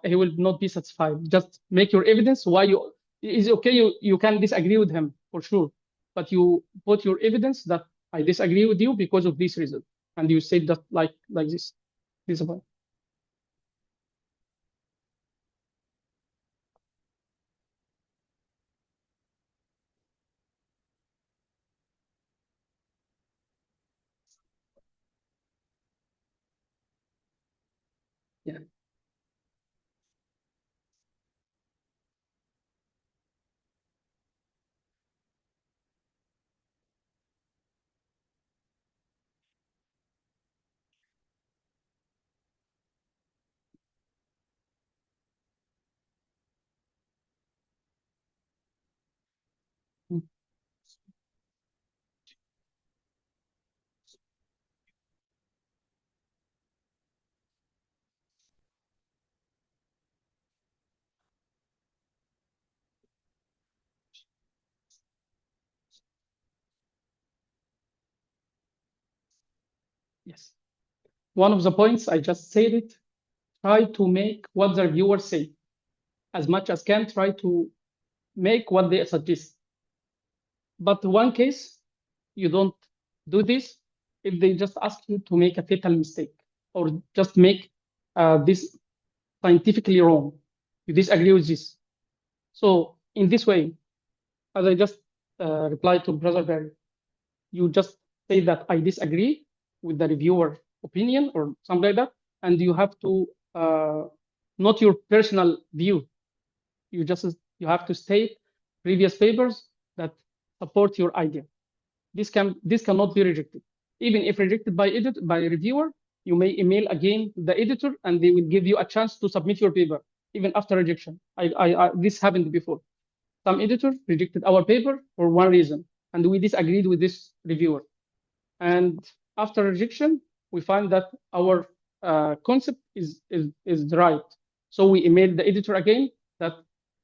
he will not be satisfied. Just make your evidence why you is okay. You can disagree with him for sure, but you put your evidence that I disagree with you because of this reason, and you say that like this. This point. Yeah. Yes. One of the points I just said it. Try to make what the reviewer say. As much as can, try to make what they suggest. But one case, you don't do this if they just ask you to make a fatal mistake or just make this scientifically wrong. You disagree with this. So in this way, as I just replied to Brother Barry, you just say that I disagree with the reviewer opinion or something like that, and you have to not your personal view. You have to state previous papers that support your idea. This cannot be rejected. Even if rejected by reviewer, you may email again the editor, and they will give you a chance to submit your paper even after rejection. This happened before. Some editor rejected our paper for one reason, and we disagreed with this reviewer. And after rejection, we find that our concept is right. So we emailed the editor again that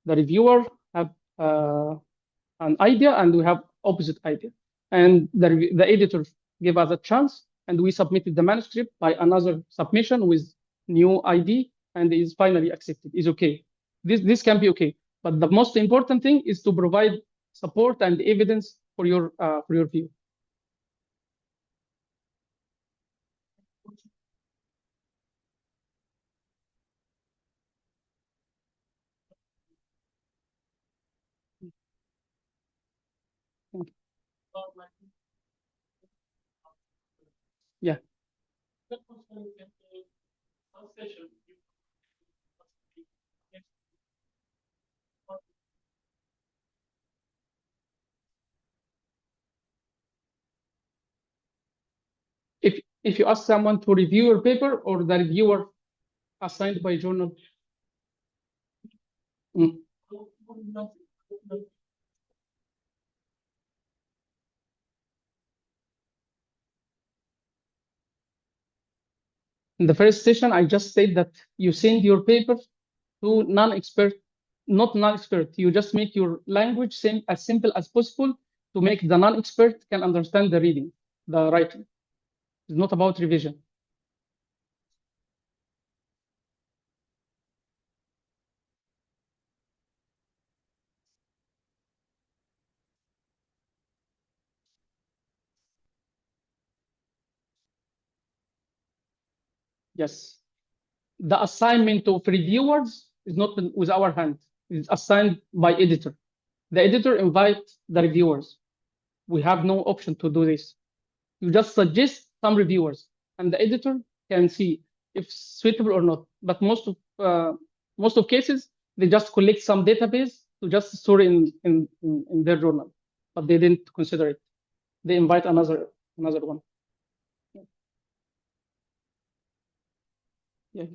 the reviewer have an idea and we have opposite idea. And the editor gave us a chance, and we submitted the manuscript by another submission with new ID, and is finally accepted. Is okay. This can be okay. But the most important thing is to provide support and evidence for your view. Yeah. If you ask someone to review your paper, or the reviewer assigned by journal. Mm. In the first session, I just said that you send your paper to non-expert, not non-expert. You just make your language as simple as possible to make the non-expert can understand the reading, the writing. It's not about revision. Yes. The assignment of reviewers is not with our hand. It's assigned by editor. The editor invites the reviewers. We have no option to do this. You just suggest some reviewers, and the editor can see if suitable or not. But most of cases, they just collect some database to just store in their journal, but they didn't consider it. They invite another one. Yeah.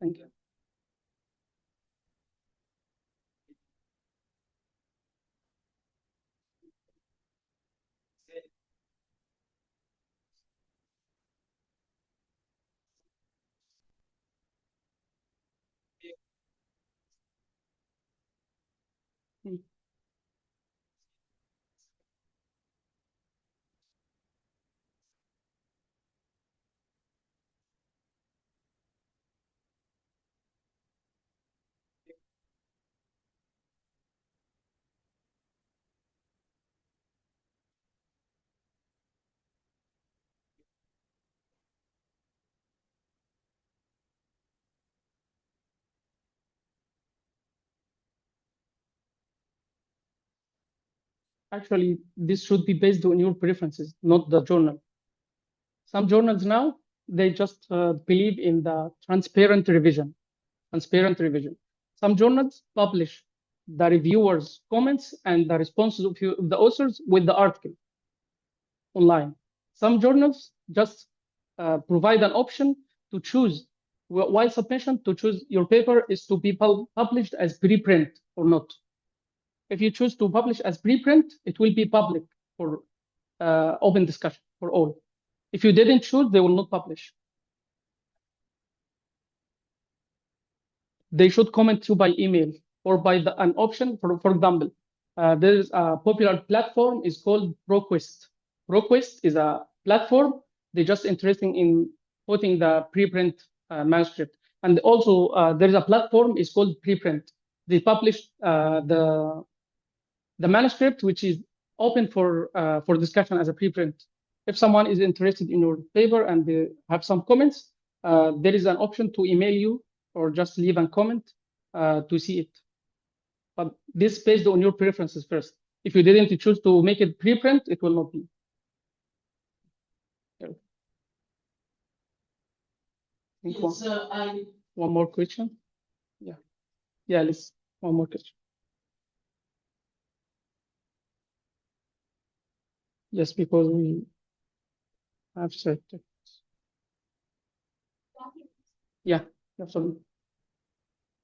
Thank you. Mm. Actually, this should be based on your preferences, not the journal. Some journals now, they just believe in the transparent revision. Some journals publish the reviewers' comments and the responses of the authors with the article online. Some journals just provide an option to choose, while submission, to choose your paper is to be published as preprint or not. If you choose to publish as preprint, it will be public for open discussion for all. If you didn't choose, they will not publish. They should comment you by email or by an option. For example, there is a popular platform is called ProQuest. ProQuest is a platform. They're just interested in putting the preprint manuscript. And also there is a platform is called Preprint. They publish the manuscript, which is open for discussion as a preprint. If someone is interested in your paper and they have some comments, there is an option to email you or just leave a comment to see it. But this based on your preferences first. If you didn't choose to make it preprint, it will not be. think Yes, one more question. Yeah, let's one more question. Yes, because we have said that. Yeah, absolutely.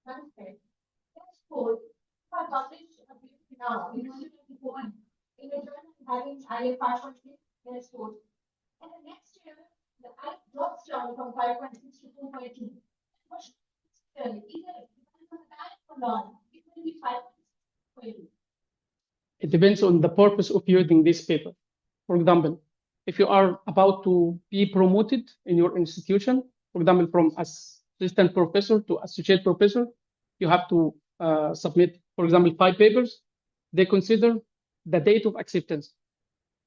Okay. That's good. If I publish a book now, in 2021, in a journal having higher 5.6, that's good. And the next year, the I drops down from 5.6 to 2.2. What should I do? Either it depends on the time or not. It will be 5.6 for you. It depends on the purpose of using this paper. For example, if you are about to be promoted in your institution, for example, from assistant professor to associate professor, you have to submit, for example, 5 papers. They consider the date of acceptance.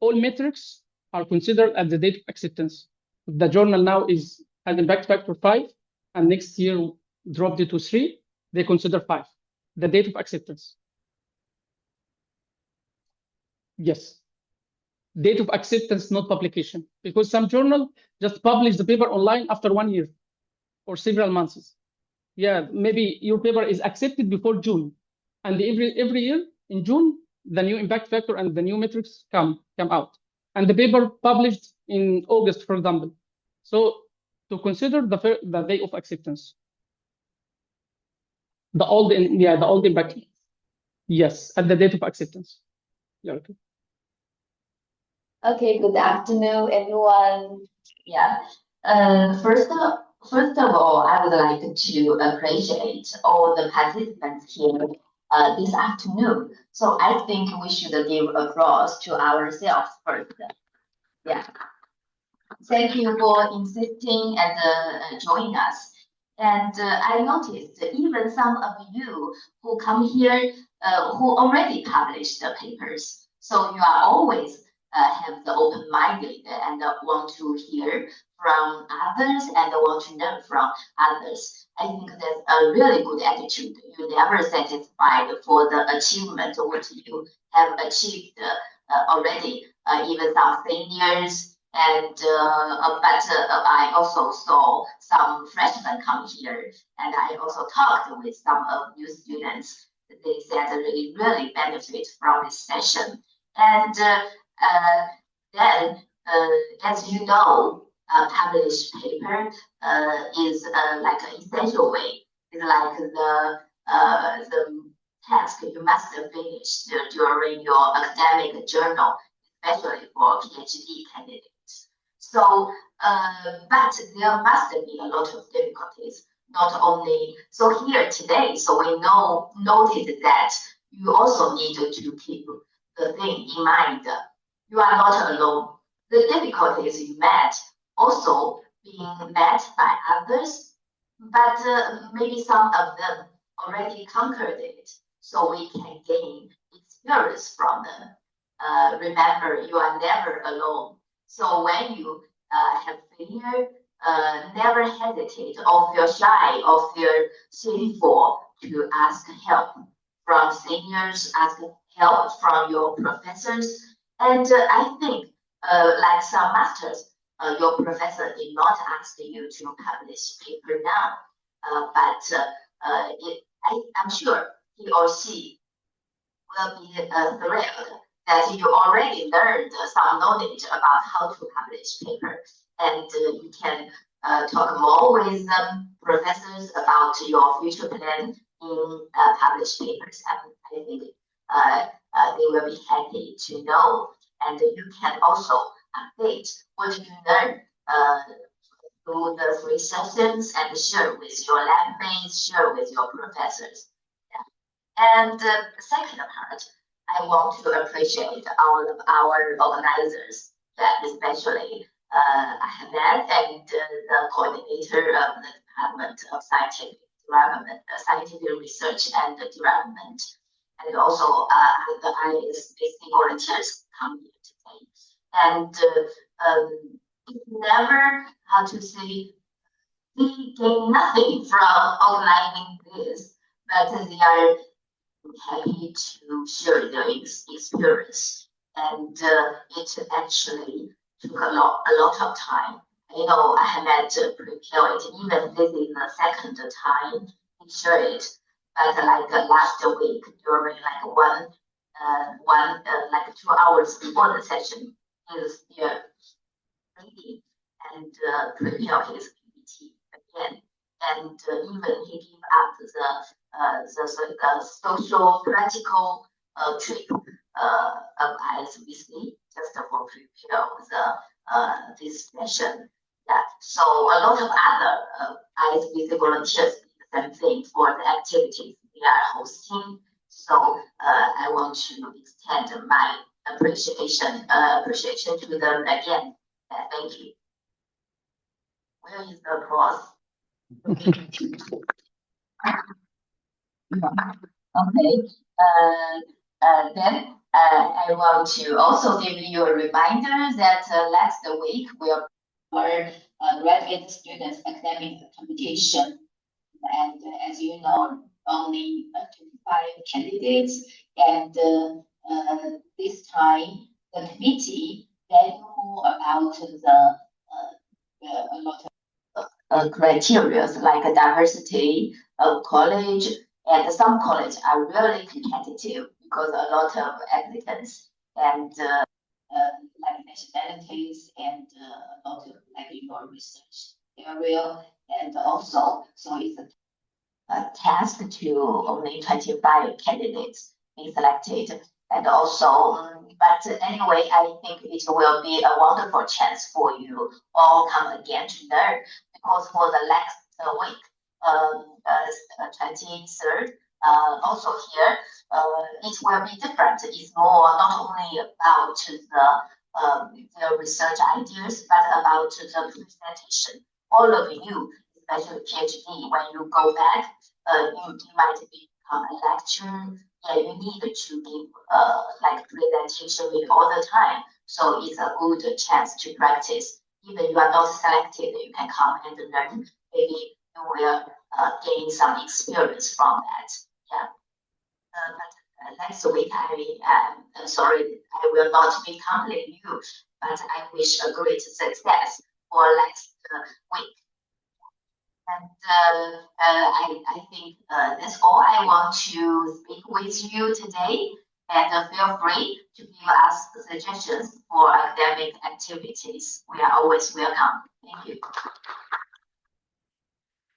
All metrics are considered at the date of acceptance. The journal now has impact factor 5, and next year dropped it to 3. They consider 5, the date of acceptance. Yes. Date of acceptance, not publication, because some journal just publish the paper online after 1 year or several months. Yeah, maybe your paper is accepted before June, and every year in June the new impact factor and the new metrics come out, and the paper published in August, for example. So to consider the day of acceptance, the old impact. Yes, at the date of acceptance. Yeah. Okay. Okay, good afternoon, everyone. Yeah. First of all, I would like to appreciate all the participants here this afternoon. So I think we should give applause to ourselves first. Yeah. Thank you for insisting and joining us. And I noticed even some of you who come here who already published the papers. So you are always have the open-minded and want to hear from others and want to learn from others. I think that's a really good attitude. You're never satisfied for the achievement of what you have achieved already. Even some seniors and but I also saw some freshmen come here, and I also talked with some of new students. They said they really benefit from this session. And then, as you know, a published paper is like an essential way. It's like the task you must finish during your academic journal, especially for PhD candidates. So, but there must be a lot of difficulties. Not only so here today, so we noted that you also need to keep the thing in mind. You are not alone. The difficulties you met also being met by others, but maybe some of them already conquered it, so we can gain experience from them. Remember, you are never alone. So when you have failure, never hesitate or feel shy or feel shameful to ask help from seniors, ask help from your professors. And I think, like some masters, your professor did not ask you to publish paper now, but I'm sure he or she will be thrilled that you already learned some knowledge about how to publish paper, and you can talk more with professors about your future plan in published papers. I think they will be happy to know, and you can also update what you learned through the 3 sessions and share with your lab mates, share with your professors. Yeah. And the second part, I want to appreciate all of our organizers, especially Ahmed and the coordinator of the Department of Scientific Development, Scientific Research and Development, and also the ISBC volunteers come here today. And it's never, how to say, we gain nothing from organizing this, but they are happy to share their experience. And it actually took a lot of time. you know, Ahmed prepared, even this is the second time he shared it. But like last week during like like 2 hours before the session, he was still reading and prepare his PPT again. And even he gave up the social practical trip as we see just for prepare this session. Yeah. So a lot of other ISBC volunteers did the same thing for the activities we are hosting. So I want to extend my appreciation to them again. Thank you. Where is the applause? Okay. Then I want to also give you a reminder that last week we are graduate students academic communication, and as you know, only 25 candidates, and this time the committee they know about a lot of criteria like diversity of college, and some colleges are really competitive because a lot of applicants and like nationalities and a lot of like your research area, and also so it's a task to only 25 candidates be selected. And also, but anyway, I think it will be a wonderful chance for you all come again to learn, because for the next week, 23rd, also here, it will be different. It's more not only about the research ideas, but about the presentation. All of you, especially PhD, when you go back, you might become a lecturer. Yeah, you need to give like presentation with all the time. So it's a good chance to practice. Even you are not selected, you can come and learn. Maybe you will gain some experience from that. Yeah. But next week, I'm sorry, I will not be accompanying you, but I wish a great success for next week. And I think that's all I want to speak with you today. And feel free to give us suggestions for academic activities. We are always welcome. Thank you.